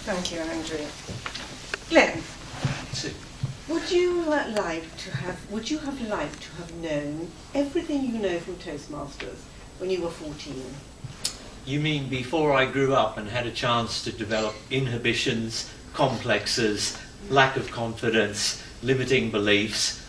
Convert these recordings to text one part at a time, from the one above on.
Thank you, Andrew. Glenn, Sue. would you have liked to have known everything you know from Toastmasters when you were 14? You mean before I grew up and had a chance to develop inhibitions, complexes, lack of confidence, limiting beliefs,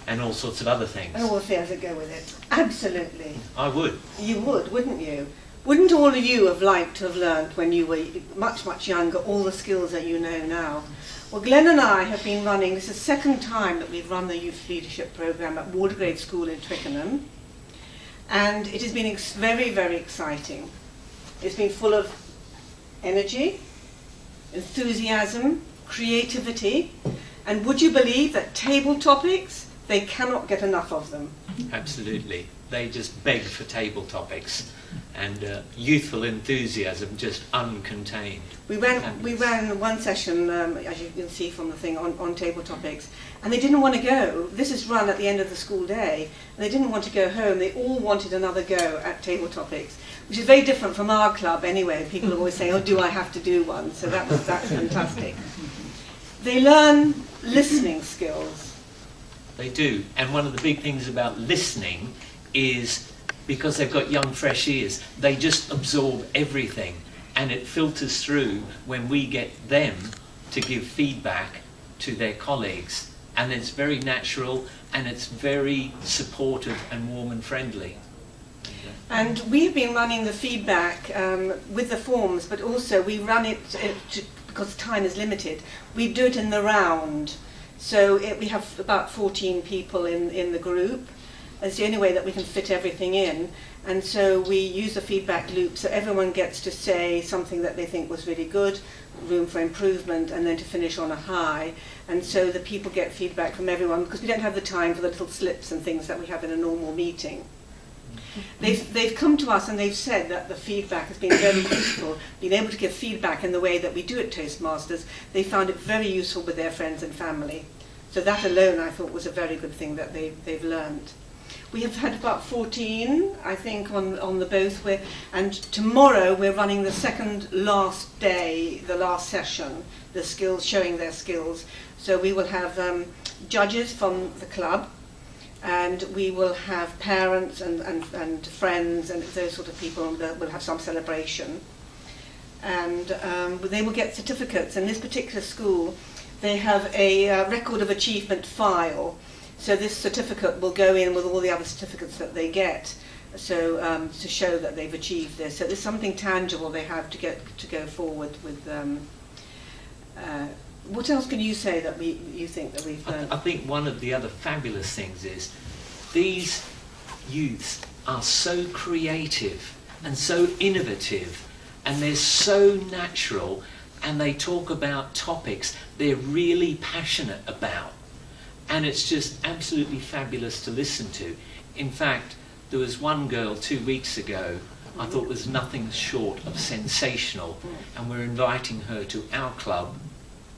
and all sorts of other things? And all the things that go with it. Absolutely. I would. You would, wouldn't you? Wouldn't all of you have liked to have learnt when you were much, much younger all the skills that you know now? Well, Glenn and I have been running, this is the second time that we've run the Youth Leadership Programme at Wardegrave School in Twickenham. And it has been very, very exciting. It's been full of energy, enthusiasm, creativity, and would you believe that table topics, they cannot get enough of them. Absolutely. They just beg for table topics, and youthful enthusiasm just uncontained. We ran one session, as you can see from the thing, on table topics, and they didn't want to go. This is run at the end of the school day, and they didn't want to go home. They all wanted another go at table topics, which is very different from our club anyway. People are always saying, oh, do I have to do one? So that's fantastic. They learn listening skills. They do, and one of the big things about listening is because they've got young, fresh ears, they just absorb everything, and it filters through when we get them to give feedback to their colleagues, and it's very natural and it's very supportive and warm and friendly. And we've been running the feedback with the forms, but also we run it because time is limited. We do it in the round. So we have about 14 people in the group. It's the only way that we can fit everything in. And so we use the feedback loop so everyone gets to say something that they think was really good, room for improvement, and then to finish on a high. And so the people get feedback from everyone because we don't have the time for the little slips and things that we have in a normal meeting. They've come to us and they've said that the feedback has been very useful, being able to give feedback in the way that we do at Toastmasters. They found it very useful with their friends and family. So that alone I thought was a very good thing that they've learned. We have had about 14, I think, on the both. And tomorrow we're running the second last day, the last session, the skills, showing their skills. So we will have judges from the club, and we will have parents and friends and those sort of people that will have some celebration. And they will get certificates. In this particular school, they have a record of achievement file. So this certificate will go in with all the other certificates that they get, so to show that they've achieved this. So there's something tangible they have to go forward with. What else can you say that you think that we've done? I think one of the other fabulous things is these youths are so creative and so innovative, and they're so natural, and they talk about topics they're really passionate about. And it's just absolutely fabulous to listen to. In fact, there was one girl 2 weeks ago I thought was nothing short of sensational, and we're inviting her to our club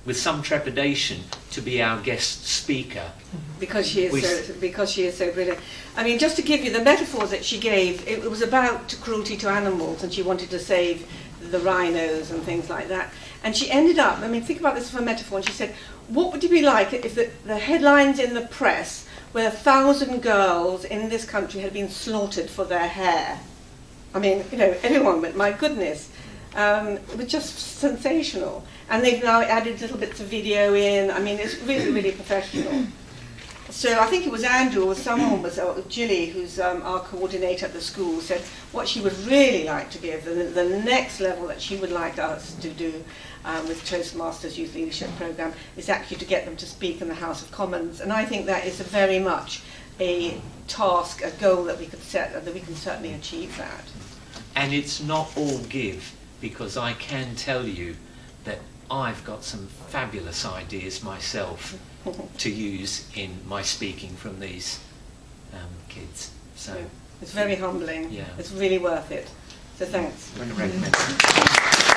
with some trepidation to be our guest speaker. Because she is so brilliant. I mean, just to give you the metaphors that she gave, it was about cruelty to animals, and she wanted to save the rhinos and things like that. And she ended up, I mean, think about this for a metaphor, and she said, what would it be like if the headlines in the press were 1,000 girls in this country had been slaughtered for their hair? I mean, you know, everyone went, my goodness. It was just sensational. And they've now added little bits of video in. I mean, it's really, really professional. So I think it was Andrew or someone was, or Gilly, who's our coordinator at the school, said what she would really like to give, the next level that she would like us to do with Toastmasters Youth Leadership Programme is actually to get them to speak in the House of Commons. And I think that is very much a task, a goal that we could set, and that we can certainly achieve that. And it's not all give, because I can tell you that I've got some fabulous ideas myself to use in my speaking from these kids. So it's very humbling. Yeah. It's really worth it. So thanks. I recommend it.